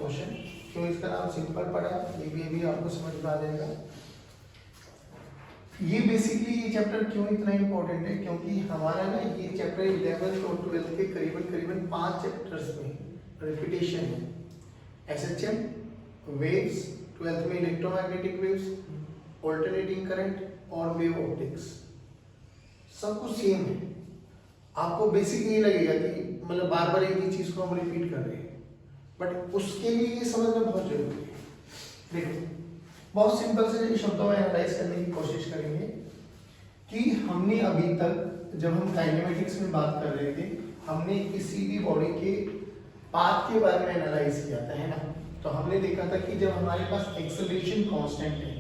Motion. क्यों इसका नाम सिंपल पड़ा, ये भी आपको समझ में आ जाएगा। ये बेसिकली ये चैप्टर क्यों इतना इम्पोर्टेंट है, क्योंकि हमारा ना ये चैप्टर 11th और 12th के करीबन 5 चैप्टर्स में रिपीटेशन है। एसएचएम, वेव्स, 12th में इलेक्ट्रोमैग्नेटिक वेव्स, ऑल्टरनेटिंग करंट और वेव ऑप्टिक्स, सब कुछ सेम है। आपको बेसिक ये लगेगा कि मतलब बार बार एक ही चीज को हम रिपीट कर रहे हैं, बट उसके लिए ये समझना बहुत जरूरी है। देखो बहुत सिंपल से शब्दों में एनालाइज करने की कोशिश करेंगे कि हमने अभी तक जब हम काइनेमेटिक्स में बात कर रहे थे, हमने किसी भी बॉडी के पाथ के बारे में एनालाइज किया था, है ना। तो हमने देखा था कि जब हमारे पास एक्सेलरेशन कांस्टेंट है,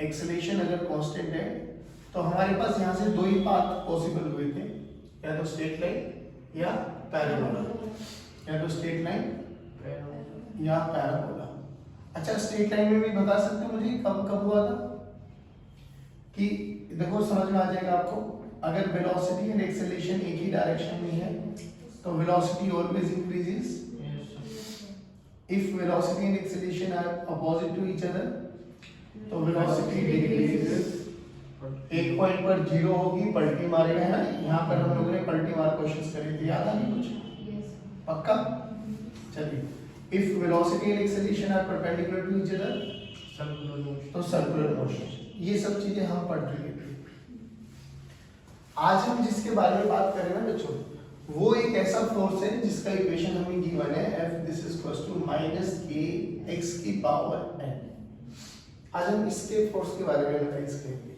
एक्सेलरेशन अगर कांस्टेंट है तो हमारे पास यहाँ से दो ही पाथ पॉसिबल हुए थे, या तो स्ट्रेट लाइन या पैराबोला, या तो स्ट्रेट लाइन या पैराबोला। अच्छा स्ट्रेट लाइन में भी बता सकते हो मुझे कब कब हुआ था कि देखो समझ में आ जाएगा आपको। अगर वेलोसिटी एंड एक्सेलरेशन एक ही डायरेक्शन में है तो velocity always increases. If velocity and acceleration are opposite to each other तो वेलोसिटी डिक्रीजेस। एक पॉइंट पर जीरो होगी, पलटी मारेगा, है ना। यहाँ पर हम लोगों ने पलटी मार कोशिश करी थी, याद आ नहीं कुछ पक्का। चलिए, if velocity and acceleration are perpendicular to each other तो सर्कुलर मोशन। ये सब चीजें हम पढ़ चुके थे। आज हम जिसके बारे में बात करें ना बच्चों, वो एक ऐसा फोर्स है जिसका इक्वेशन हमें गिवन है F this is equal to -k x की पावर n। आज हम इसके फोर्स के बारे में एनालाइज करेंगे।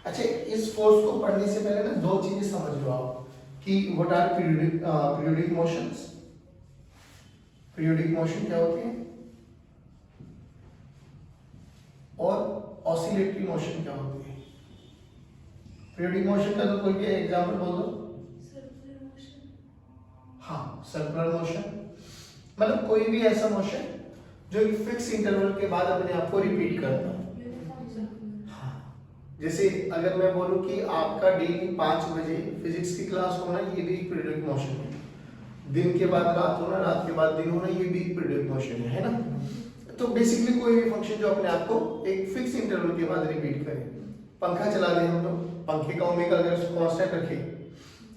अच्छा इस फोर्स को पढ़ने से पहले ना दो चीजें समझ लो आप कि what are periodic motions. Periodic motion क्या होती है और ऑसिलेटरी मोशन क्या होती है। पीरियोडिक मोशन का तो कोई भी एग्जांपल बोल दो। हाँ सर्कुलर मोशन मतलब कोई भी ऐसा मोशन जो एक फिक्स इंटरवल के बाद अपने आप को रिपीट करता है। हाँ जैसे अगर मैं बोलूं कि आपका डेली 5 बजे फिजिक्स की क्लास होना, ये भी एक पीरियोडिक मोशन है। दिन के बाद रात होना, रात के बाद दिन होना, ये भी एक पीरियोडिक मोशन है ना। तो बेसिकली कोई भी फंक्शन जो अपने आप को एक फिक्स इंटरवल के बाद रिपीट करे। पंखा चला दें हम लोग, पंखे का ओमेगा अगर कांस्टेंट रखें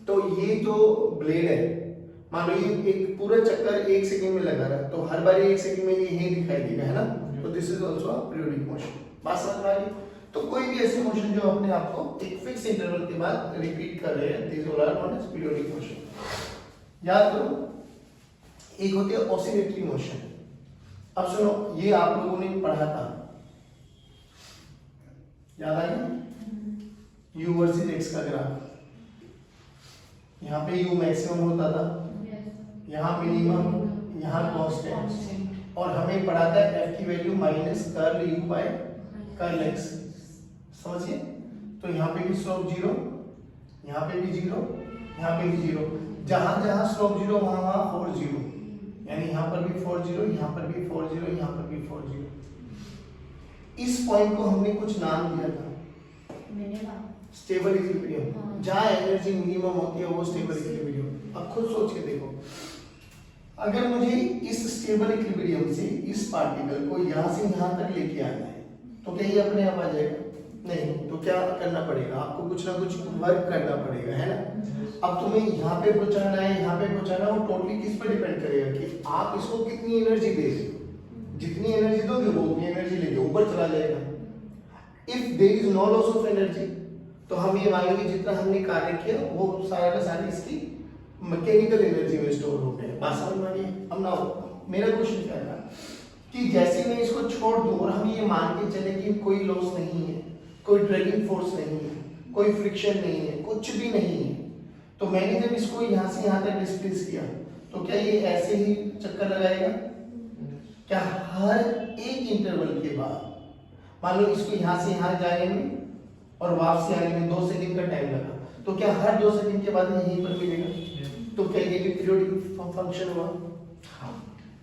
तो ये जो ब्लेड है मान लो ये एक पूरा चक्कर 1 सेकंड में लगा रहा है, तो हर बार 1 सेकंड में ये यही दिखाई देगा, है ना। तो this is also a periodic motion. बात समझ में आ गई। तो कोई भी ऐसे मोशन जो अपने आप को एक फिक्स इंटरवल के बाद रिपीट कर रहे हैं, this all are known as periodic motion. याद करो एक होती है ऑसिलेटरी मोशन। अब सुनो ये आप लोगों ने पढ़ा था, याद आ गया। U वर्सेस X का ग्राफ, यहाँ पे U मैक्सिमम होता था, यहाँ मिनिमम, यहाँ कांस्टेंट, और हमें पढ़ा था F की value minus curl U by curl X। समझिए। तो यहाँ पे भी स्लोप जीरो, यहाँ पे भी जीरो, यहाँ पे भी जीरो। जहां जहां स्लोप जीरो वहां वहां 4 जीरो, यानी यहाँ पर भी 4 जीरो, यहाँ पर भी 4 जीरो, यहाँ पर भी 4 जीरो। इस पॉइंट को हमने कुछ नाम दिया था स्टेबल इक्विलिब्रियम। जहां एनर्जी मिनिमम होती है वो स्टेबल इक्विलिब्रियम। अब खुद सोच के देखो, अगर मुझे इस स्टेबल इक्विलिब्रियम से इस पार्टिकल को यहाँ से यहाँ तक लेके आना है तो क्या ये अपने आप आ जाएगा? नहीं। तो क्या करना पड़ेगा? आपको कुछ ना कुछ वर्क करना पड़ेगा, है ना। अब तुम्हें यहाँ पे पहुंचाना है, यहाँ पे पहुंचाना है, वो टोटली किस पर डिपेंड करेगा कि आप इसको कितनी एनर्जी दे रहे हो। जितनी एनर्जी दोगे वो उतनी एनर्जी लेके ऊपर चला जाएगा। If there is no loss of energy तो हम ये मानेंगे जितना हमने कार्य किया वो सारा का सारी इसकी मैकेनिकल एनर्जी में स्टोर हो गया। बात समझ में आ गई। अब ना मेरा क्वेश्चन क्या था कि जैसे मैं इसको छोड़ दूं और हम ये मान के चले कि कोई लॉस नहीं है, कोई ड्रैगिंग फोर्स नहीं है, कोई फ्रिक्शन नहीं है, कुछ भी नहीं है, तो मैंने जब इसको यहाँ से यहाँ तक डिस्प्लेस किया तो क्या ये ऐसे ही चक्कर लगाएगा? क्या हर एक इंटरवल के बाद मान लो इसको यहाँ से यहाँ जाने में और वापसी आने में 2 सेकंड का टाइम लगा, तो क्या हर 2 सेकंड के बाद यहीं पर मिलेगा? तो क्या ये भी पीरियोडिक फंक्शन हुआ? हाँ।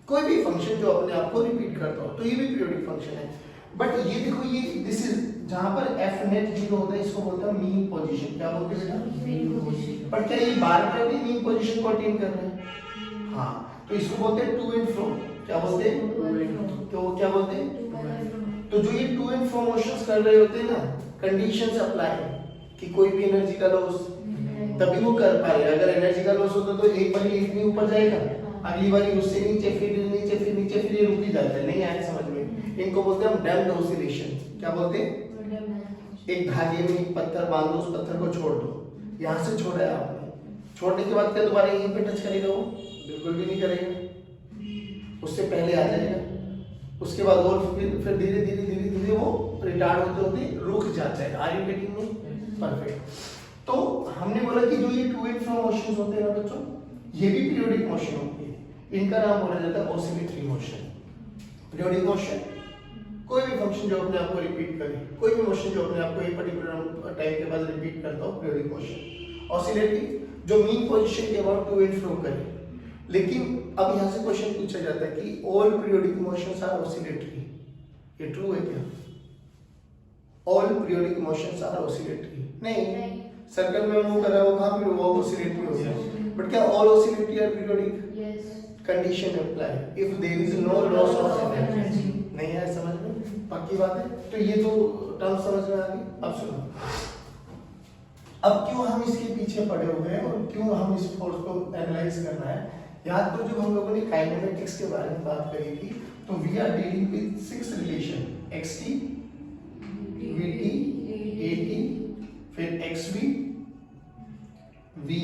कोई भी फंक्शन जो अपने आप को रिपीट करता हो तो ये भी पीरियोडिक फंक्शन है। बट ये देखो ये दिस इज जहां पर एफ नेट 0 होता है इसको बोलते हैं मीन पोजीशन। क्या बोलते हैं बेटा? Mean position. पर क्या ये बार बार भी मीन पोजीशन को अटेन कर रहे हैं? हाँ। तो इसको बोलते हैं टू एंड फ्रो। क्या बोलते हैं? तो क्या बोलते हैं? तो जो ये टू एंड फ्रो मोशंस कर रहे होते हैं ना, कंडीशंस अप्लाई कि कोई भी एनर्जी का लॉस तभी वो कर पाएगा। अगर एनर्जी का लॉस होता तो एक बार इतनी ऊपर जाएगा, अगली बार उससे नीचे, फिर नीचे, फिर नीचे, फिर ये रुक ही जाता है। नहीं आया समझ में? इनको बोलते हैं हम डैम्प्ड ऑसिलेशन। क्या बोलते हैं? एक धागे में एक पत्थर बांध दो, उस पत्थर को छोड़ दो, यहाँ से छोड़ा है आपने, छोड़ने के बाद क्या दोबारा यहीं पे टच करेगा? वो बिल्कुल भी नहीं करेगा, उससे पहले आ जाएगा। उसके बाद और फिर धीरे धीरे धीरे धीरे वो रिटार्ड होते होते रुक जाता है। Are you getting me? Perfect. तो हमने बोला कि जो ये टू एंड फ्रो मोशंस होते हैं ना बच्चों, ये भी पीरियोडिक मोशन होती है। इनका नाम बोला जाता है ऑसिलेटरी मोशन। पीरियोडिक मोशन कोई भी फंक्शन जो अपने आप को रिपीट करे, कोई भी मोशन जो अपने आप को एक पर्टिकुलर टाइम के बाद रिपीट करता हो, पीरियोडिक मोशन। ऑसिलेटरी जो मीन पोजीशन के अबाउट टू एंड फ्रो करे। लेकिन अब यहाँ से क्वेश्चन पूछा जाता है कि all periodic motions are oscillatory. ये ट्रू है क्या? All periodic motions are oscillatory? नहीं। सर्कल में मूव कर रहा है वो कहाँ पे? वो ऑसिलेटरी हो गया। बट क्या all oscillatory are periodic? Condition apply if there is no loss of energy. नहीं है समझ में? पक्की बात है। तो ये तो टर्म समझ में आ गई। अब सुनो, अब क्यों हम इसके पीछे पड़े हुए हैं और क्यों हम इस फोर्स को एनालाइज करना है? याद तो जब हम लोगों ने काइनेमेटिक्स के बारे में बात करी थी, तो we are dealing with 6 relation, xt, vt, at, फिर xv, va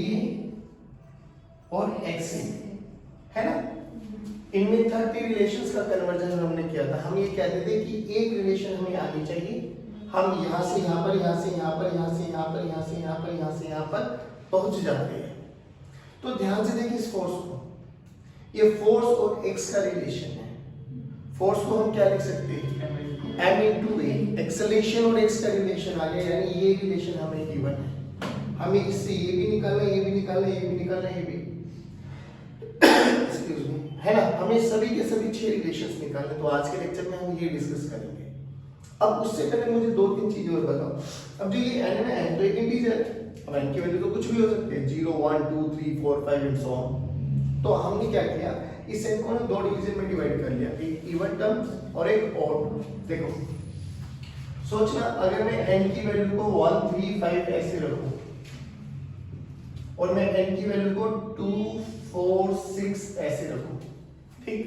और xa, है ना? इनमें 30 रिलेशंस का कन्वर्जन हमने किया था। हम ये कहते थे कि एक रिलेशन हमें आनी चाहिए, हम यहाँ से यहाँ पर, यहाँ से यहाँ पर, यहाँ से यहाँ पर, यहाँ से यहाँ पर, यहाँ से यहाँ पर पहुंच जाते हैं। तो ध्यान से देखिए इस फोर्स को, ये फोर्स और x का रिलेशन है। फोर्स को हम क्या लिख सकते हैं? m into a। एक्सेलरेशन और x का रिलेशन आ गया, यानी ये रिलेशन हमें गिवन है। हमें इससे ये भी निकालना, ये भी निकालना, ये भी निकालना, ये भी एक्सक्यूज मी, है ना? हमें सभी के सभी 6 रिलेशंस निकालने। तो आज के लेक्चर में हम ये डिस्कस करेंगे। अब उससे पहले मुझे 2-3 चीजें और बताओ। अब जो ये n है ना, n तो एक इंटीजर है। अब n की वैल्यू तो कुछ भी हो सकती है, 0, 1, 2, 3, 4, 5 एंड सो ऑन। तो हमने क्या किया, इस n को ना 2 डिवीजन में डिवाइड कर लिया, एक इवन टर्म और एक ऑड। देखो सोचना, अगर मैं n की वैल्यू को 1, 3, 5 ऐसे रखूं और मैं n की वैल्यू को 2, 4, 6 ऐसे रखूं, ठीक?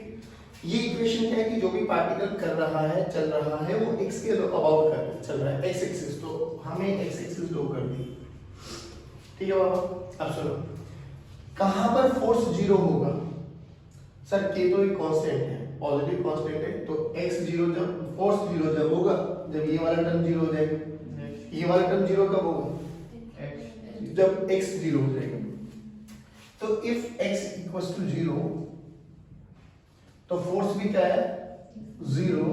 ये इक्वेशन क्या है कि जो भी पार्टिकल कर रहा है, चल रहा है, वो x के अबाउट कर चल रहा है, x एक्सिस। तो हमें x एक्सिस लो कर दी, ठीक है बाबा? अब सुनो, कहां पर फोर्स 0 होगा? सर k तो एक कांस्टेंट है, पॉजिटिव कांस्टेंट है, तो x 0 जब फोर्स 0 जब होगा, जब ये वाला टर्म 0 हो जाएगा। ये वाला टर्म 0 कब होगा? जब x 0 हो जाएगा। तो इफ x इक्वल्स टू 0, तो फोर्स भी क्या है? 0,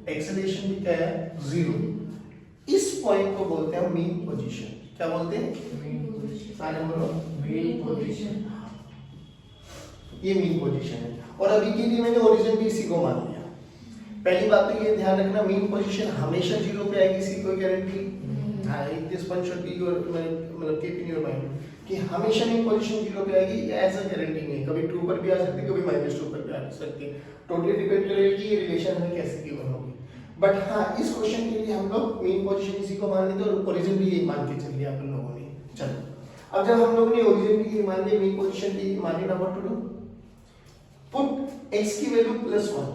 एक्सेलरेशन भी क्या है? 0। इस पॉइंट को बोलते हैं मीन पोजीशन। क्या बोलते हैं? Mean position. सारे बोलो, मीन पोजीशन। ये मीन पोजीशन है। और अभी के लिए मैंने ओरिजिन भी इसी को मान लिया। पहली बात तो ये ध्यान रखना, मीन पोजीशन हमेशा 0 पे आएगी, इसकी कोई गारंटी? हाँ, this one should be your, मतलब कीप इन योर माइंड कि हमेशा मीन पोजीशन 0 पे आएगी, ऐसा गारंटी नहीं। कभी ट्रू पर भी आ सकती है, कभी -2 पर भी आ सकती है। टोटली डिपेंड करेगा कि ये रिलेशन हमें कैसे गिवन होगी। बट हाँ, इस क्वेश्चन के लिए हम लोग मीन पोजीशन इसी को मान लेते और ओरिजिन भी यही मान के चल लिया अपन लोगों ने। चलो, अब जब हम लोगों ने ओरिजिन भी यही मान लिया, मीन पोजीशन भी यही मान लिया, what to do? Put x की वैल्यू +1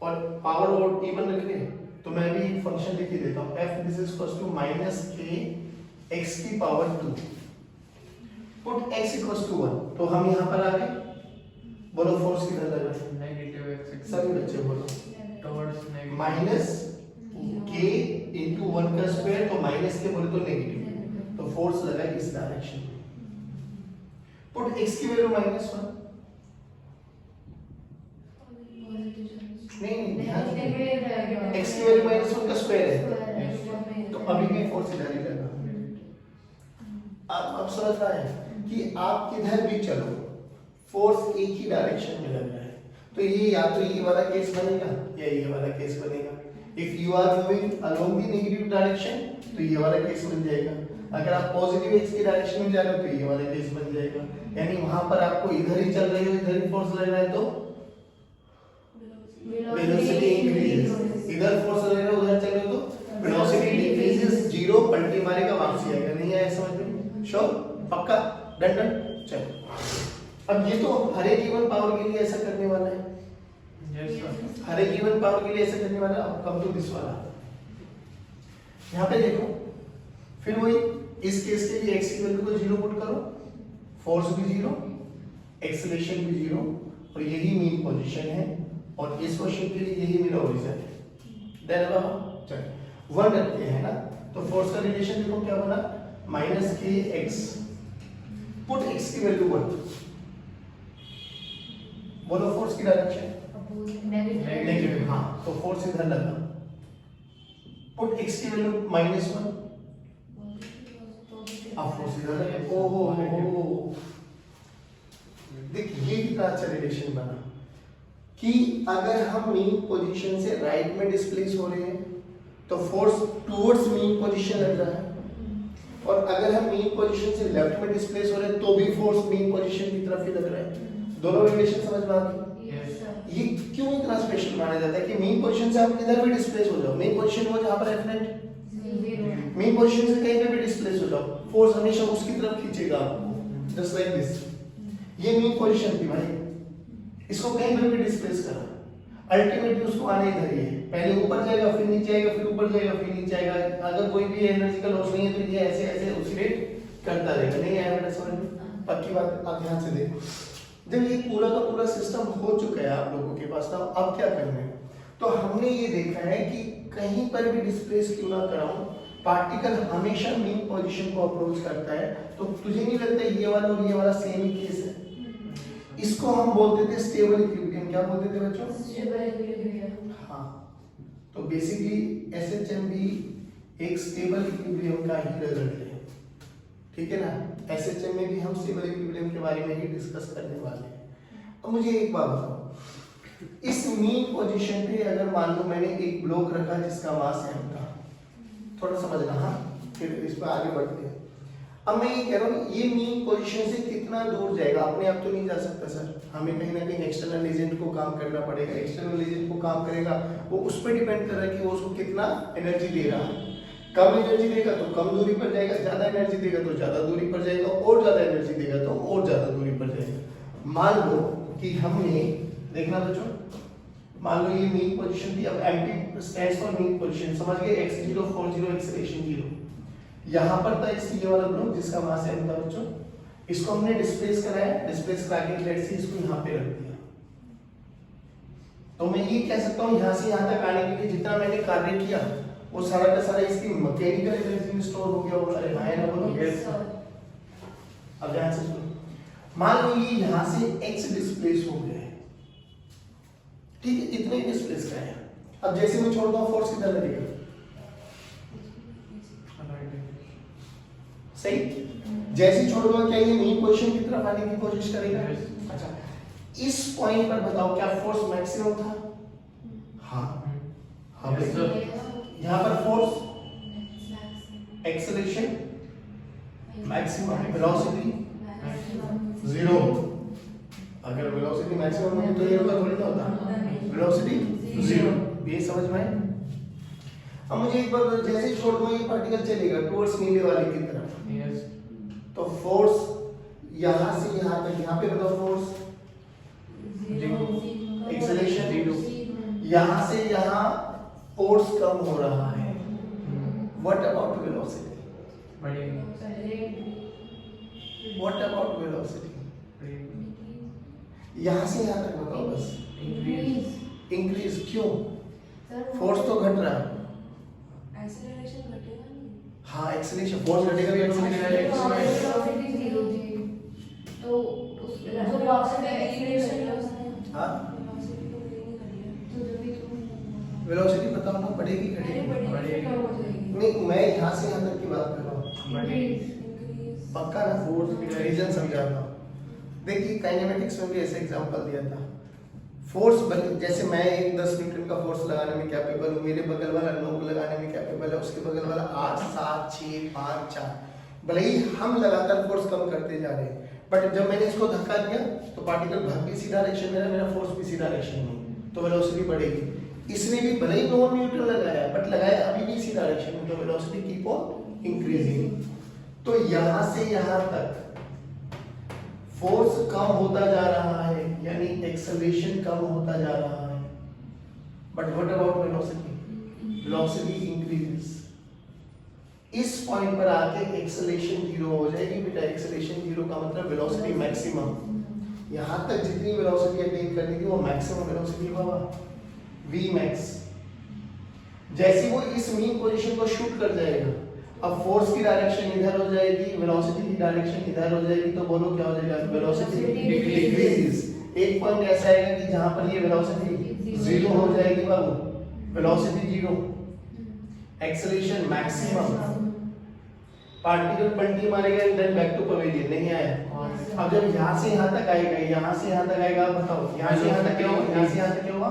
और पावर और इवन रखने, तो मैं भी फंक्शन लिख के देता हूं, f this is equals to -k x की power 2। Put x equals to 1, तो हम यहां पर आ गए। बोलो फोर्स किधर लगा? Negative x। सभी बच्चे बोलो, टुवर्ड्स नेगेटिव -k into 1 का स्क्वायर, तो माइनस के बोले तो नेगेटिव, तो फोर्स लगा इस डायरेक्शन में। पुट x की वैल्यू -1, नहीं ध्यान से, x की वैल्यू -1 का स्क्वायर है, तो अभी भी फोर्स इधर ही लगा। अब समझ रहा है कि आप किधर भी चलो, फोर्स एक ही डायरेक्शन में लग रहा है। तो ये या तो ये वाला केस बनेगा या ये वाला केस बनेगा। If you are moving along the negative direction, तो ये वाला केस बन जाएगा। अगर आप पॉजिटिव एक्स की डायरेक्शन में जा रहे हो तो ये वाला केस बन जाएगा, यानी वहां पर आपको इधर ही चल रही हो, इधर ही फोर्स लग रहा है तो वेलोसिटी इंक्रीजेस, इधर फोर्स लग रहा है उधर चल रहे हो तो वेलोसिटी डिक्रीजेस, जीरो पलटी मारेगा वापसी आएगा, नहीं आया समझ में? श्योर? पक्का? Done done? चलो अब ये तो हर एक इवन पावर के लिए ऐसा करने वाला है, यस सर। हर एक इवन पावर के लिए ऐसा करने वाला है। अब कम टू दिस वाला, यहाँ पे देखो फिर वही इस केस के लिए x की वैल्यू को 0 पुट करो, फोर्स भी 0, एक्सेलरेशन भी 0, और यही मीन पोजीशन है, और इस क्वेश्चन के लिए यही मेरा ओरिजिन है। देन अब चलो 1 रखते हैं ना, तो फोर्स का रिलेशन देखो क्या बना, -kx, पुट x की वैल्यू 1, बोलो फोर्स की डायरेक्शन नेगेटिव, हाँ तो फोर्स इधर लगा, पुट x की वैल्यू -1, अब फोर्स इधर लगा, ओहो देखिए ये कितना अच्छा रिलेशन बना कि अगर हम मीन पोजीशन से राइट में डिस्प्लेस हो रहे हैं तो फोर्स टुवर्ड्स मीन पोजीशन लग रहा है, और अगर हम मीन पोजीशन से लेफ्ट में डिस्प्लेस हो रहे हैं तो भी फोर्स मीन पोजीशन की तरफ ही लग रहा है। दोनों रिलेशन समझ में आ गई? ये क्यों इतना स्पेशल माना जाता है कि मीन पोजीशन से आप किधर भी डिस्प्लेस हो जाओ, मीन पोजीशन वो जहां पर एफ नेट, मीन पोजीशन से कहीं पे भी डिस्प्लेस हो जाओ, फोर्स हमेशा उसकी तरफ खींचेगा आपको, जस्ट लाइक दिस। ये मीन पोजीशन थी भाई, इसको कहीं पे भी डिस्प्लेस करा, अल्टीमेटली उसको आने इधर ही है, पहले ऊपर जाएगा फिर नीचे आएगा, फिर ऊपर जाएगा फिर नीचे आएगा, अगर कोई भी एनर्जी का लॉस नहीं है तो ये ऐसे ऐसे ऑसिलेट करता रहेगा। नहीं आया मेरा समझ में? पक्की बात, आप ध्यान से देखो। जब ये पूरा का पूरा सिस्टम हो चुका है आप लोगों के पास, तो अब क्या करना है, तो हमने ये देखा है कि कहीं पर भी डिस्प्लेस क्यों ना कराऊं, पार्टिकल हमेशा मीन पोजीशन को अप्रोच करता है। तो तुझे नहीं लगता ये वाला और ये वाला सेम ही केस है? इसको हम बोलते थे स्टेबल इक्विलिब्रियम। क्या बोलते थे बच्चों? Stable equilibrium. हाँ, तो बेसिकली एसएचएम भी एक स्टेबल इक्विलिब्रियम का ही रिजल्ट है, ठीक है ना? एसएचएम में भी हम स्टेबल इक्विलिब्रियम के बारे में ही डिस्कस करने वाले हैं। अब मुझे एक बात बताओ, इस मीन पोजीशन पे अगर मान लो मैंने एक ब्लॉक रखा जिसका मास m था, थोड़ा समझना, हाँ फिर इस पर आगे बढ़ते हैं। अब मैं ये कह रहा हूँ ये मीन पोजीशन से कितना दूर जाएगा, अपने आप तो नहीं जा सकता सर, हमें कहीं ना कहीं एक्सटर्नल एजेंट को काम करना पड़ेगा। एक्सटर्नल एजेंट को काम करेगा, वो उस पर डिपेंड कर रहा है कि वो उसको कितना एनर्जी दे रहा है। कम एनर्जी देगा तो कम दूरी पर जाएगा, ज्यादा एनर्जी देगा तो ज्यादा दूरी पर जाएगा, और ज्यादा एनर्जी देगा तो और ज्यादा दूरी पर जाएगा। मान लो कि हमने देखना बच्चों, मान लो ये मीन पोजीशन थी, अब MP stands for mean position, समझ गए? x0 40 acceleration 0। यहाँ पर था इस ये वाला ब्लॉक जिसका मास m था बच्चों, इसको हमने डिस्प्लेस कराया, डिस्प्लेस करा के लेट्स सी इसको यहाँ पे रख दिया। तो मैं ये कह सकता हूँ यहाँ से यहाँ तक आने के लिए जितना मैंने कार्य किया वो सारा का सारा इसकी मैकेनिकल एनर्जी में स्टोर हो गया होगा। अरे हाँ है ना, बोलो। अब ध्यान से सुनो, मान लो ये यहाँ से x डिस्प्लेस हो गया है, ठीक है, इतने डिस्प्लेस कराया। अब जैसे मैं छोड़ दूँ फोर्स किधर लगेगा? सही, जैसे छोड़ दूंगा क्या ये मीन पोजीशन की तरफ आने की कोशिश करेगा? अच्छा, इस पॉइंट पर बताओ क्या फोर्स मैक्सिमम था? हाँ हाँ भाई, यहाँ पर force, acceleration maximum, velocity zero. अगर वेलोसिटी मैक्सिमम होगी तो ये होगा थोड़ी ना होता, वेलोसिटी जीरो। ये समझ में आया? अब मुझे एक बार जैसे ही छोड़ दूं ये पार्टिकल चलेगा टुवर्ड्स नीले वाले की तरफ, यस, तो फोर्स यहाँ से यहाँ तक, यहाँ पे बताओ फोर्स, एक्सेलरेशन, यहाँ से यहाँ फोर्स कम हो रहा है। What about velocity? What about velocity? यहाँ से यहाँ तक बताओ बस। इंक्रीज क्यों? फोर्स तो घट रहा है। एक्सेलरेशन घटेगा नहीं। हाँ, एक्सेलरेशन, फोर्स घटेगा, वेलोसिटी घटेगा। तो उस जो वेलोसिटी एक्सेलरेशन हाँ, वेलोसिटी तो बढ़ेगी घटेगी, तो जब भी तुम वेलोसिटी बताओ ना, बढ़ेगी घटेगी? नहीं, मैं यहाँ से यहाँ तक की बात कर रहा हूँ। पक्का ना? फोर्स रीजन समझा रहा हूँ। देखिए काइनेमेटिक्स में भी ऐसे एग्जांपल दिया था। फोर्स जैसे मैं एक 10 न्यूटन का फोर्स लगाने में कैपेबल हूँ, मेरे बगल वाला 9 लगाने में कैपेबल है, उसके बगल वाला 8 7 6 5 4। भले ही हम लगातार फोर्स कम करते जा रहे हैं, बट जब मैंने इसको धक्का दिया तो पार्टिकल भाग भी इसी डायरेक्शन में, मेरा फोर्स भी इसी डायरेक्शन में, तो वेलोसिटी बढ़ेगी। इसने भी भले ही नॉन न्यूट्रल लगाया, बट लगाया अभी भी इसी डायरेक्शन में, तो वेलोसिटी कीप ऑन इंक्रीजिंग। तो यहां से यहां तक फोर्स कम होता जा रहा है, यानी एक्सेलरेशन कम होता जा रहा है, but what about velocity? Velocity increases. इस पॉइंट पर आके एक्सेलरेशन जीरो हो जाएगी बेटा। एक्सेलरेशन जीरो का मतलब वेलोसिटी मैक्सिमम। यहां तक जितनी वेलोसिटी अटेन करनी थी वो मैक्सिमम वेलोसिटी होगा v max। जैसे वो इस मीन पोजीशन को शूट कर जाएगा, अब फोर्स की डायरेक्शन इधर हो जाएगी, वेलोसिटी की डायरेक्शन इधर हो जाएगी, तो बोलो क्या हो जाएगा? Velocity decreases. एक पॉइंट ऐसा आएगा कि जहां पर ये वेलोसिटी जीरो हो जाएगी बाबू, velocity zero, acceleration maximum, particle पलटी मारेगा and then back to pavilion, नहीं आया। अब जब यहां से यहां तक आएगा, यहां से यहां तक आएगा, बताओ यहां से यहां तक क्या होगा? यहां से यहां तक क्या होगा?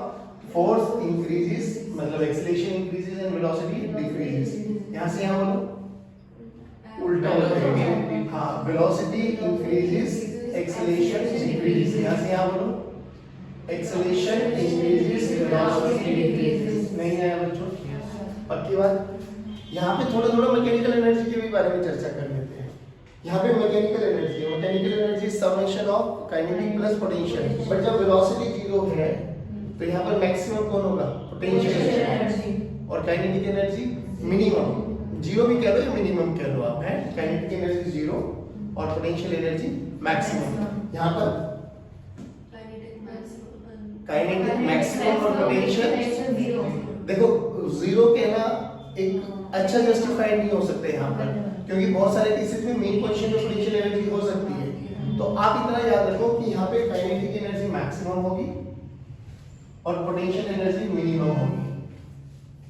फोर्स इंक्रीजेस, मतलब acceleration increases and velocity decreases. यहां से यहां बोलो, उल्टा हो जाएगा। हां, वेलोसिटी इंक्रीजेस, एक्सेलरेशन डिक्रीजेस। यहां से यहां बोलो, एक्सेलरेशन इंक्रीजेस, वेलोसिटी डिक्रीजेस। नहीं आया बच्चों? पक्की बात। यहाँ पे थोड़ा थोड़ा मैकेनिकल एनर्जी के भी बारे में चर्चा कर लेते हैं। यहाँ पे mechanical energy summation of kinetic plus potential. But जब वेलोसिटी जीरो है तो यहाँ पर मैक्सिमम कौन होगा? Potential energy. और काइनेटिक एनर्जी मिनिमम। जीरो भी कह लो या मिनिमम कह लो आप, है काइनेटिक एनर्जी जीरो और पोटेंशियल एनर्जी मैक्सिमम। यहाँ पर काइनेटिक मैक्सिमम और पोटेंशियल जीरो। देखो जीरो कहना एक अच्छा जस्टिफाइड नहीं हो सकता यहाँ पर, क्योंकि बहुत सारे केसेस में मेन पोजीशन में पोटेंशियल एनर्जी हो सकती है। तो आप इतना याद रखो कि यहाँ पे काइनेटिक एनर्जी मैक्सिमम होगी और पोटेंशियल एनर्जी मिनिमम होगी।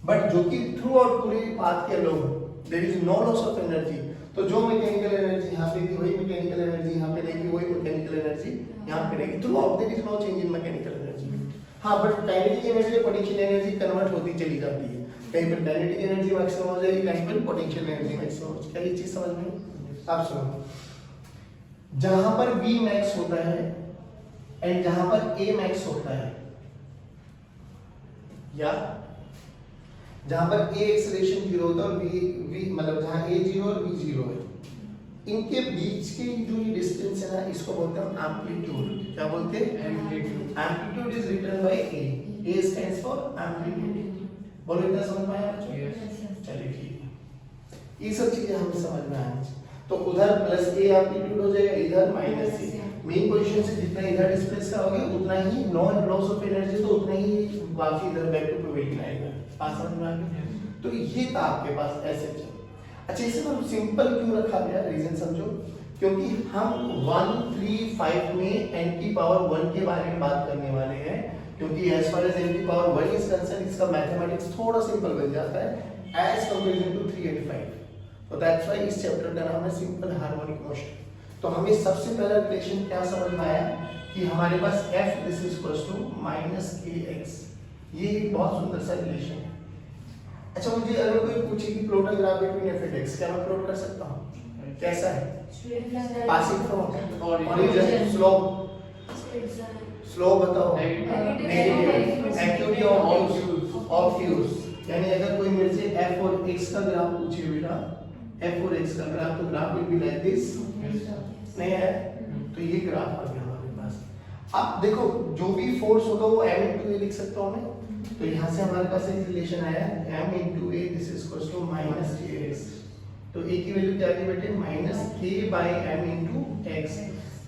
बट जो कि थ्रू आउट पूरे पाथ के along there is no loss of energy. तो जो मैकेनिकल एनर्जी यहाँ पे थी वही मैकेनिकल एनर्जी यहाँ पे रहेगी, वही मैकेनिकल एनर्जी यहाँ पे रहेगी। Throughout there is no change in mechanical energy. हाँ, बट काइनेटिक एनर्जी और पोटेंशियल एनर्जी कन्वर्ट होती चली जाती है। कहीं पर काइनेटिक एनर्जी मैक्सिमम हो जाएगी, कहीं पर पोटेंशियल एनर्जी मैक्सिमम हो जाएगी। क्या ये चीज समझ में? आप सुनो, जहां पर V मैक्स होता है एंड जहां पर A मैक्स होता है, या जहां पर A एक्सेलरेशन जीरो होता है और V मतलब जहां A जीरो और V जीरो है, इनके बीच की जो ये डिस्टेंस है ना, इसको बोलते हैं एम्पलीट्यूड। क्या बोलते हैं? Amplitude. Amplitude is written by A stands for amplitude. बोलो इतना समझ में आया बच्चों? चलिए ठीक है, ये सब चीजें हमें समझ में आनी। तो उधर प्लस A एम्पलीट्यूड हो जाएगा, इधर माइनस A। मेन पोजीशन से जितना इधर डिस्प्लेस करोगे उतना ही नॉन लॉस ऑफ एनर्जी, तो उतना ही बाकी इधर बैक टू पवेलियन आएगा। पास समझ में आ गया? तो ये था आपके पास ऐसे। अच्छा, इसे हम सिंपल क्यों रखा गया? रीजन समझो, क्योंकि हम 1 3 5 में n की पावर 1 के बारे में बात करने वाले हैं। क्योंकि एज फार एज n की पावर 1 इज कंसर्न, इसका मैथमेटिक्स थोड़ा सिंपल बन जाता है एज कंपैरिजन टू 3 and 5। तो दैट्स व्हाई इस चैप्टर का नाम है सिंपल हार्मोनिक मोशन। तो हमें सबसे पहला रिलेशन क्या समझ में आया कि हमारे पास f this is equals to -kx। ये एक बहुत सुंदर सा रिलेशन है। अच्छा, मुझे अगर कोई पूछे कि plot a graph between f and x, क्या मैं प्लॉट कर सकता हूं? कैसा है? पासिंग फ्रॉम ओरिजिन, स्लोप बताओ, नेगेटिव, एक्टिविटी ऑफ ऑब्ट्यूज। यानी अगर कोई मेरे से f और x का ग्राफ पूछे बेटा, f और x का ग्राफ, तो graph will be like this, नहीं है? तो ये ग्राफ आ गया हमारे पास। अब देखो, जो भी फोर्स होगा वो m into a लिख सकता हूं मैं। तो यहाँ से हमारे पास एक रिलेशन आया m into a this is equals to -kx। तो a की वैल्यू क्या आ गई बेटे? -k/m into x।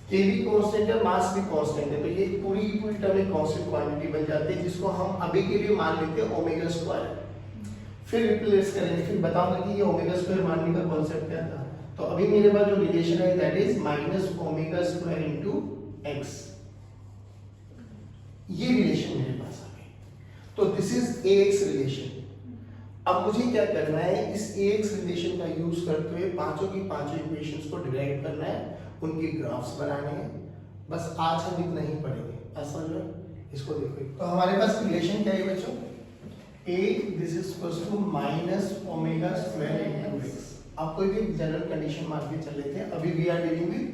k भी कांस्टेंट है, मास भी कांस्टेंट है, तो ये पूरी टर्म एक कांस्टेंट क्वांटिटी बन जाती है, जिसको हम अभी के लिए मान लेते हैं ओमेगा स्क्वायर। फिर रिप्लेस करेंगे, फिर बताऊंगा कि ये ओमेगा स्क्वायर मानने का कॉन्सेप्ट क्या था। तो अभी मेरे पास जो रिलेशन है दैट इज -ω² into x। ये रिलेशन मेरे पास आ गई। तो दिस इज ax रिलेशन। अब मुझे क्या करना है? इस ax रिलेशन का यूज करते हुए पांचों की पांचों इक्वेशंस को डिराइव करना है, उनके ग्राफ्स बनाने हैं। बस आज हम इतना ही पढ़ेंगे, ऐसा समझ लो। इसको देखो, तो हमारे पास रिलेशन क्या है बच्चों? a this is equals to -ω² into x। आप कोई भी जनरल कंडीशन मान के चल रहे थे, अभी we are dealing with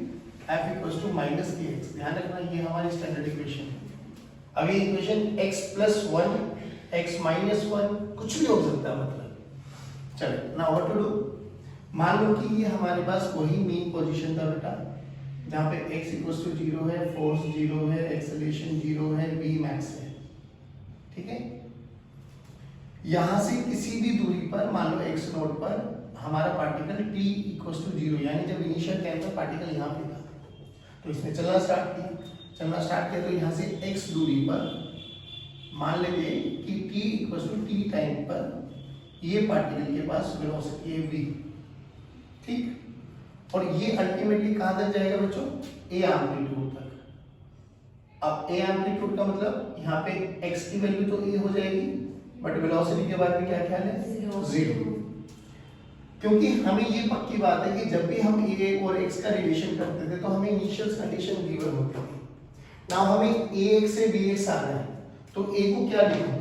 f equals to minus kx। ध्यान रखना ये हमारी स्टैंडर्ड इक्वेशन है। अभी equation x plus 1 x minus 1 कुछ भी हो सकता है, मतलब चलो नाउ व्हाट टू डू। मान लो कि ये हमारे पास वही मेन पोजीशन था बेटा, जहाँ पे x इक्वल्स टू 0 है, फोर्स 0 है, एक्सेलरेशन 0 है, v मैक्स है, ठीक है। यहां से किसी भी दूरी पर मान लो x नोड पर हमारा पार्टिकल t इक्वल्स टू 0, यानी जब इनिशियल टाइम पर पार्टिकल यहाँ पे था तो इसने चलना स्टार्ट किया तो यहाँ से x दूरी पर मान लेते हैं कि t equals to t time पर ये पार्टिकल के पास वेलोसिटी है v, ठीक। और ये अल्टीमेटली कहां तक जाएगा बच्चों, a एम्पलीट्यूड तक। अब a एम्पलीट्यूड का मतलब यहाँ पे x की वैल्यू तो a हो जाएगी, बट वेलोसिटी के बारे में क्या ख्याल है, 0। क्योंकि हमें ये पक्की बात है कि जब भी हम a और x का रिलेशन करते थे तो हमें इनिशियल कंडीशन गिवन होती थी। नाउ हमें ax से bx आना है, तो a को क्या लिखूं,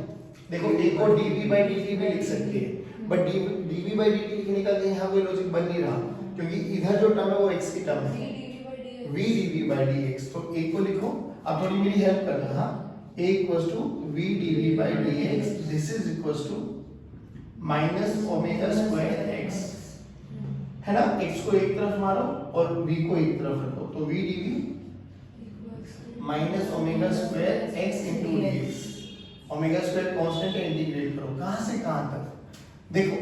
देखो a को dv/dt भी लिख सकते हैं, बट dv/dt लिखने का यहाँ कोई लॉजिक बन नहीं रहा, क्योंकि इधर जो टर्म है वो x की टर्म है, v dv/dx। तो a को लिखो, अब थोड़ी मेरी हेल्प करना, हाँ, a equals to v dv/dx, this is equals to minus omega square x, है ना। x को एक तरफ मारो और v को एक तरफ रखो, तो v dv minus omega square x into dx। Omega square constant है, इंटीग्रेट करो कहां से कहां तक। देखो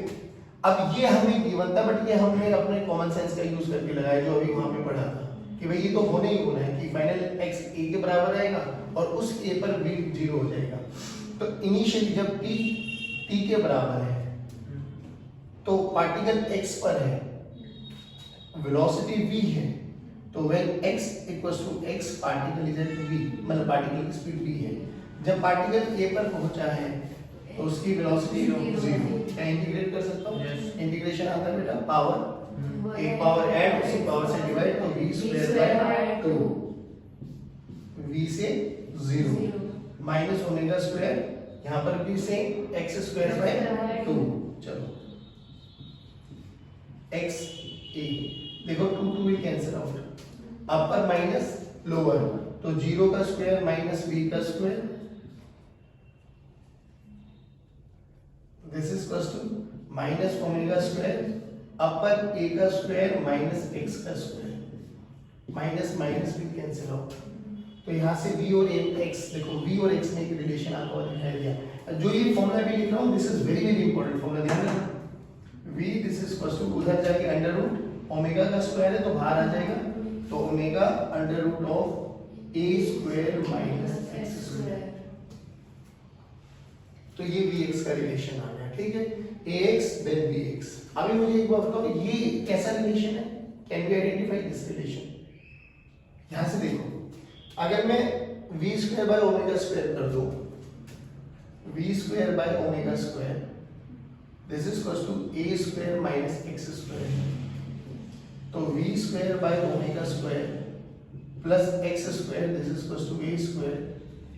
अब ये हमें गिवन था, बट ये हमने अपने कॉमन सेंस का यूज करके लगाया, जो अभी वहां पे पढ़ा था कि भाई ये तो होने ही होना है कि फाइनल x a के बराबर आएगा और उस a पर v 0 हो जाएगा। तो इनिशियली जब t के बराबर है तो पार्टिकल x पर है, वेलोसिटी v है, तो when x equals to x particle is at v, मतलब पार्टिकल की स्पीड v है, जब पार्टिकल a पर पहुंचा है तो उसकी वेलोसिटी 0। क्या इंटीग्रेट कर सकता हूं, इंटीग्रेशन आता है बेटा पावर, एक पावर ऐड उसी पावर से डिवाइड, तो v²/2, v से 0 माइनस ओमेगा स्क्वायर, यहां पर भी से x²/2। चलो x a, देखो 2 will cancel out, upper minus lower, तो 0 का स्क्वायर माइनस v का square, this is equals to minus omega square upper a का स्क्वायर माइनस x का स्क्वायर, माइनस माइनस भी कैंसिल आउट, तो यहाँ से v और x, देखो v और x में एक रिलेशन आपको दिखाई दिया। जो ये फॉर्मूला भी लिख रहा हूँ, this is very very important formula, ध्यान रखना। v this is equals to, उधर जाके अंडर रूट ओमेगा का स्क्वायर है तो बाहर आ जाएगा, तो omega under root of a square minus x square, तो ये vx का रिलेशन आ गया, ठीक है, ax देन vx। अभी मुझे एक बात बताओ, ये कैसा रिलेशन है, can we identify this relation. यहां से देखो, अगर मैं v²/ओमेगा² कर दूं, v²/ओमेगा², this is equals to a² minus x², तो v²/ओमेगा² plus x², this is equals to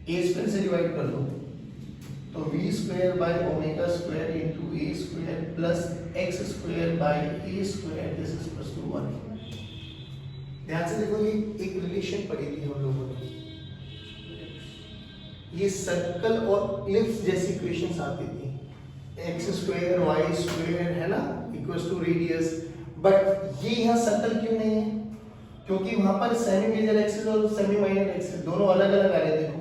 a² से डिवाइड कर दो, तो v²/ओमेगा² इंटू a² प्लस x²/a², this is equals to 1। ध्यान से देखो, ये एक रिलेशन पढ़ी थी हम लोगों ने, ये सर्कल और इलिप्स जैसी इक्वेशंस आती थी, x² y² है ना इक्वल्स टू रेडियस, बट ये यहाँ सर्कल क्यों नहीं है, क्योंकि वहां पर सेमी मेजर एक्सिस और सेमी माइनर एक्सिस दोनों अलग अलग आ रहे। देखो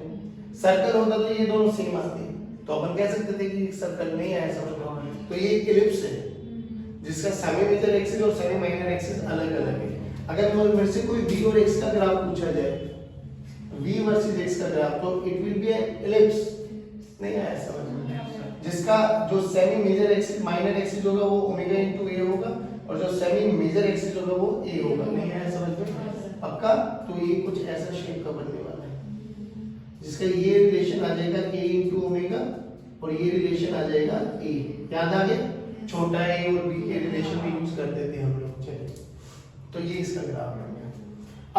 सर्कल होता तो ये दोनों सेम आते, तो अपन कह सकते थे कि सर्कल नहीं आया समझ लो, तो ये एक इलिप्स है जिसका सेमी मेजर एक्सिस और सेमी माइनर एक्सिस अलग अलग है। अगर मेरे से कोई v और x का ग्राफ पूछा जाए, v वर्सेस x का ग्राफ, तो it will be an ellipse, नहीं आया समझ में, जिसका जो semi major axis minor axis होगा वो ओमेगा इनटू a होगा, और जो सेमी मेजर एक्सिस होगा वो a होगा, नहीं आया समझ में पक्का। तो ये कुछ ऐसा शेप का बनने वाला है, जिसका ये रिलेशन आ जाएगा a इनटू ओमेगा और ये रिलेशन आ जाएगा a, याद आ गया, छोटा a और b के रिलेशन भी यूज करते थे हम लोग। चलिए, तो ये इसका ग्राफ बन गया।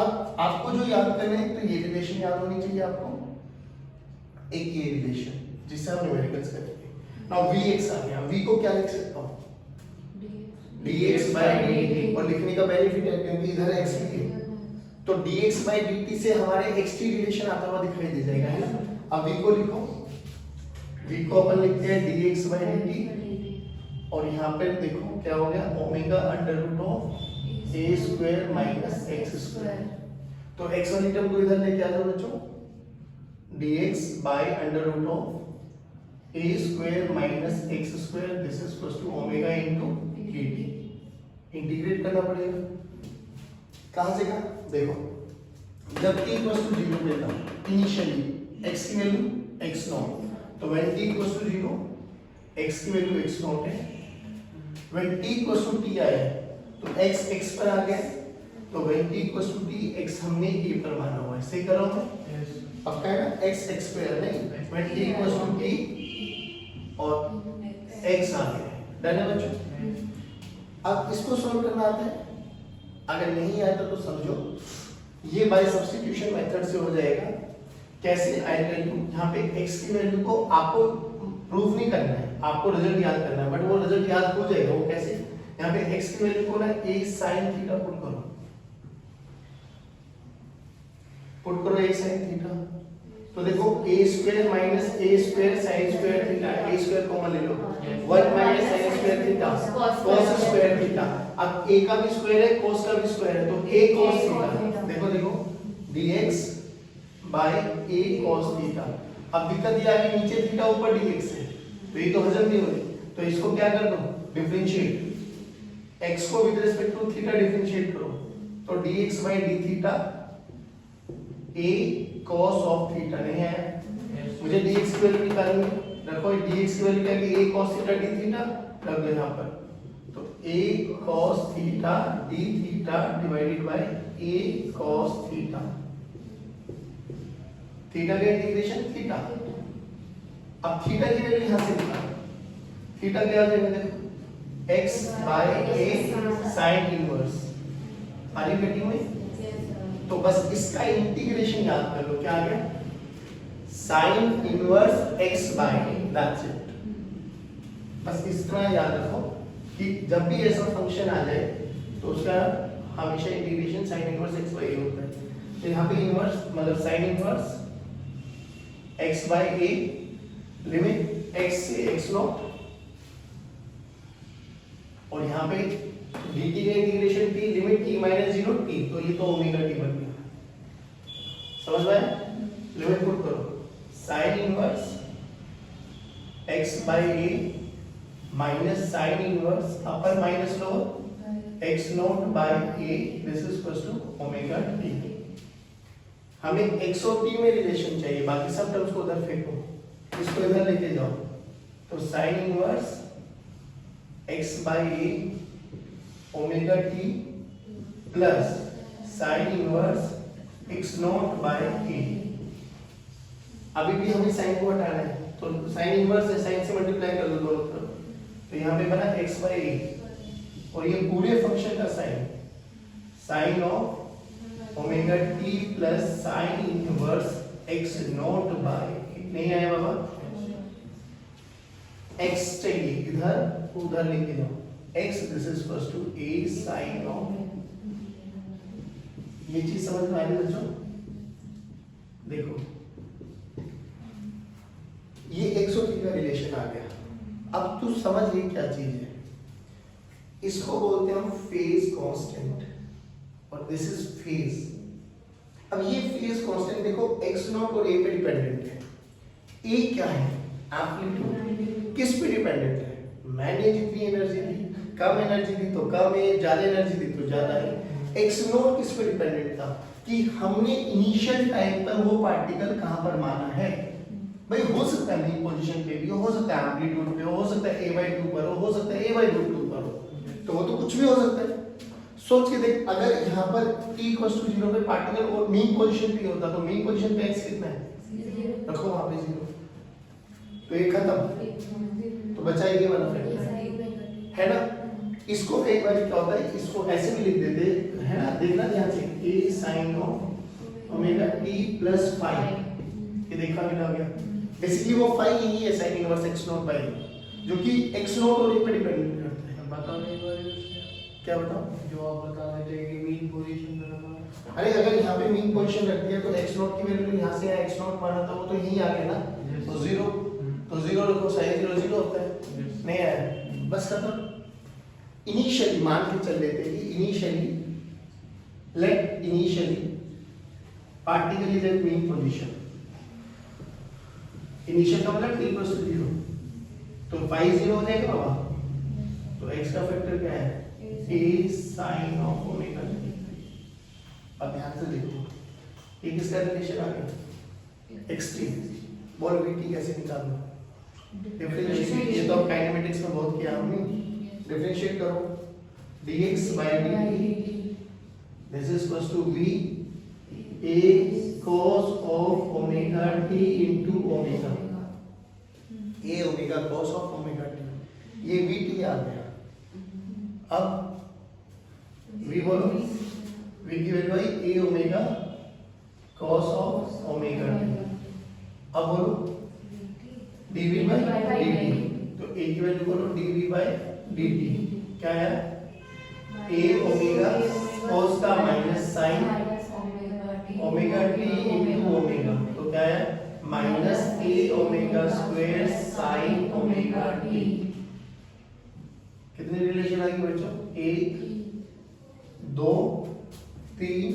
अब आपको जो याद करना है, तो ये रिलेशन याद होनी चाहिए आपको, एक ये रिलेशन जिससे हम न्यूमेरिकल्स करेंगे। नाउ vx आ गया, v को क्या लिख सकता हूं, dx by dt, और लिखने का बेनिफिट है क्योंकि इधर x भी है, तो dx by dt से हमारे xt रिलेशन आता हुआ दिखाई दे जाएगा, है ना। अब v को लिखो, v को अपन लिखते हैं dx by dt, और यहाँ पे देखो क्या हो गया, omega under root of a square minus x square, तो x वाली टर्म को इधर लेके आ जाओ बच्चों, dx by under root of a square minus x square, this is equal to omega into dt, integrate करना पड़ेगा, कहां से कहां, देखो जब t इक्वल टू 0 पे था इनिशियली x की वैल्यू x नॉट, तो when t equal to 0 x की वैल्यू x नॉट है, when t equal to t आया तो x x पर आ गया, तो when t equal to t x हमने a पर माना हुआ है, सही कर रहा हूं मैं, पक्का है ना, x x स्क्वायर नहीं, when t equal to t और x आ गया, डन है बच्चों। अब इसको सॉल्व करना आता है, अगर नहीं आता तो समझो ये बाय सब्स्टिट्यूशन मेथड से हो जाएगा। कैसे, आई टेल यू, यहाँ पे x की वैल्यू को आपको प्रूव नहीं करना है, आपको रिजल्ट याद करना है, बट वो रिजल्ट याद हो जाएगा। वो कैसे, यहाँ पे x की वैल्यू को ना a sin थीटा पुट करो, पुट करो a sin थीटा, तो देखो a square minus a square sin square theta, a square common ले लो, 1 minus sin square theta cos square theta, अब a का भी स्क्वायर है cos का भी स्क्वायर है, तो a cos थीटा, देखो देखो dx by a cos theta. अब दिक्कत ये आ गई, नीचे थीटा ऊपर dx है, तो ये तो हजम नहीं होगी, तो इसको क्या कर दो, डिफरेंशिएट, x को with respect to theta differentiate करो, तो dx by d theta a cos of theta नहीं है, मुझे dx की वैल्यू निकालनी है, रखो dx की वैल्यू क्या है, a cos theta d theta, रख दो यहाँ पर, तो a cos theta d theta divided by a cos theta, theta का इंटीग्रेशन थीटा, अब थीटा की वैल्यू यहाँ से निकालो, थीटा क्या आ जाएगा, देखो x by a sin inverse, are you getting me, तो बस इसका इंटीग्रेशन याद कर लो, क्या आ गया, sin inverse x by, that's it. बस इस तरह याद रखो कि जब भी ऐसा फंक्शन आ जाए तो उसका हमेशा integration sin inverse x by a होता है, तो यहाँ पे इनवर्स मतलब sin inverse x by a, limit x से x नॉट, और यहाँ पे dt का integration t limit t minus 0 t, तो ये तो ओमेगा t बन गया, समझ में आया, लिमिट पुट करो, sin inverse x by a माइनस sin inverse upper minus lower x naught by a, this is equal to omega t। हमें x और t में रिलेशन चाहिए, बाकी सब टर्म्स को उधर फेंको, इसको इधर लेके जाओ, तो sin inverse x by a omega t plus sin inverse x naught by a, अभी भी हमें sin को हटाना है, तो sin इनवर्स है, sin से मल्टीप्लाई कर दो दोनों तरफ, तो यहाँ पे बना x by a, और ये पूरे फंक्शन का sin, sin of omega t plus sin inverse x naught by a, नहीं आया बाबा, x चाहिए इधर उधर लेके जाओ, x this is equal to a sin of, ये चीज समझ में आ रही है बच्चों, देखो ये x और t का रिलेशन आ गया, अब तू समझ ये क्या चीज है, इसको बोलते हैं हम फेज कांस्टेंट, और दिस इज फेज। अब ये फेज कांस्टेंट देखो x नॉट और a पे डिपेंडेंट है, a क्या है, एम्पलीट्यूड, किस पे डिपेंडेंट है, मैंने जितनी एनर्जी दी, कम एनर्जी दी तो कम है, ज्यादा एनर्जी दी तो ज्यादा है। x नॉट किस पे डिपेंडेंट था, कि हमने इनिशियल टाइम पर वो पार्टिकल कहां पर माना है, भाई हो सकता है मेन पोजीशन पे भी हो सकता है, एम्पलीट्यूड पे हो सकता है a/2 पर हो सकता है a/2 पर हो, तो वो तो कुछ भी हो सकता है। सोच के देख, अगर यहाँ पर t = 0 पे पार्टिकल और मीन पोजीशन पे होता, तो मीन पोजीशन पे x कितना है, रखो वहां पे 0, तो ये खत्म, तो बचा ये वाला फैक्टर है ना। इसको एक बार क्या होता है, इसको ऐसे भी लिख देते है ना, देखना ध्यान से, a sin of omega t plus phi, ये देखा मिला गया, बेसिकली वो phi यही है sin inverse x naught by, जो कि x नॉट और a पे डिपेंड करता है। बता दे एक बार इधर से। क्या बताओ? जो आप बता रहे थे कि मीन पोजीशन पे रखा। अरे अगर यहाँ पे मीन पोजीशन रख दिया तो x नॉट की वैल्यू यहाँ से यहाँ x नॉट माना था वो तो यहीं आ गया ना, तो 0, तो 0 रखो, साइन 0 0 होता है, नहीं आया, बस खत्म। इनिशियली मान के चल लेते हैं कि initially particle is at mean position. Initial का मतलब t इक्वल्स टू 0, तो पाई 0 हो जाएगा बाबा, तो x का फैक्टर क्या है, a sin of omega t। अब ध्यान से देखो, ये किसका रिलेशन आ गया, xt। बोल vt कैसे निकालना, डिफरेंशिएट, ये तो काइनेमेटिक्स में बहुत किया हमने, डिफरेंशिएट करो, dx by dt this is equals to v a cos of omega t into omega, a omega cos of omega t, ये vt आ गया। अब v बोलो, v given by a omega cos of omega t। अब बोलो dv by dt, तो a की value बोलो dv by dt क्या है, a ओमेगा cos का minus sine omega t into omega, तो क्या है minus a omega square sine omega t। कितनी रिलेशन आ गई बच्चों, 1 2 3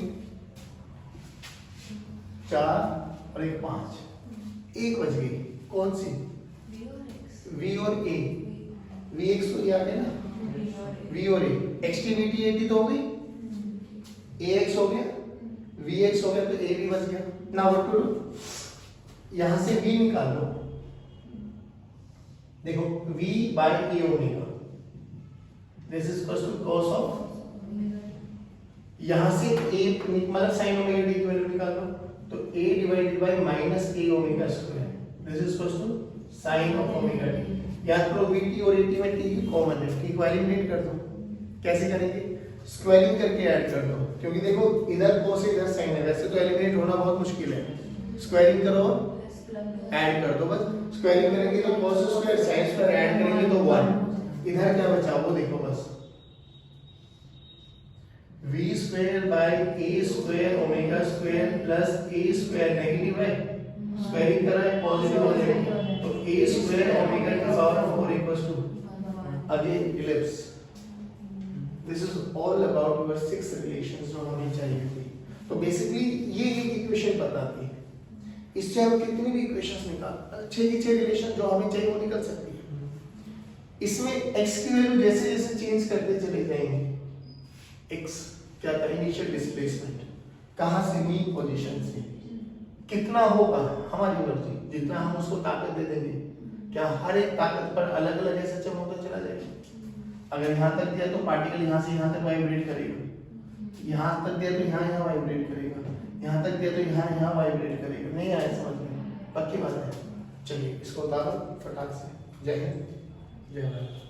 4 और एक 5, एक बच गई, कौन सी, v और a, vx तो याद है ना, v और a, एक्सटीवीटी a भी तो हो गई, ax हो गया, vx हो गया, तो a भी बच गया। नाउ व्हाट टू डू, यहां से v निकाल लो, देखो v by a omega, this is equal to cos of, यहां से a मतलब sin ओमेगा t की वैल्यू निकाल लो, तो a divided by minus a omega square, this is equal to sin of omega t। याद करो vt और at में t की कॉमन है, t को एलिमिनेट कर दो, कैसे करेंगे, स्क्वायरिंग करके ऐड कर दो, क्योंकि देखो इधर cos है इधर sin है, वैसे तो एलिमिनेट होना बहुत मुश्किल है, स्क्वायरिंग करो ऐड कर दो, बस स्क्वायरिंग करेंगे तो cos square sin square add करेंगे तो 1, इधर क्या बचा वो देखो बस, v square by a square omega square plus a square negative है, स्क्वायरिंग करा है पॉजिटिव हो जाएगा, तो a स्क्वायर ओमेगा की power 4 equals to again ellipse. This is all about your 6 relations जो हमें चाहिए थी। तो बेसिकली ये एक इक्वेशन बताती है, इससे हम कितनी भी इक्वेशंस निकाल 6 की 6 रिलेशन जो हमें चाहिए वो निकल सकती है। इसमें x की वैल्यू जैसे जैसे चेंज करते चले जाएंगे, x क्या था, इनिशियल डिस्प्लेसमेंट, कहां से, मीन पोजीशन से, कितना होगा हमारी मर्जी, जितना हम उसको ताकत दे देंगे, क्या हर एक ताकत पर अलग अलग ऐसा चम होता चला जाएगा। अगर यहाँ तक दिया तो पार्टिकल यहाँ से यहाँ तक वाइब्रेट करेगा, यहाँ तक दिया तो यहाँ वाइब्रेट करेगा, यहाँ तक दिया तो यहाँ वाइब्रेट करेगा, नहीं आया समझ में, पक्की बात है। चलिए इसको उतारो फटाक से, जय हिंद जय भारत।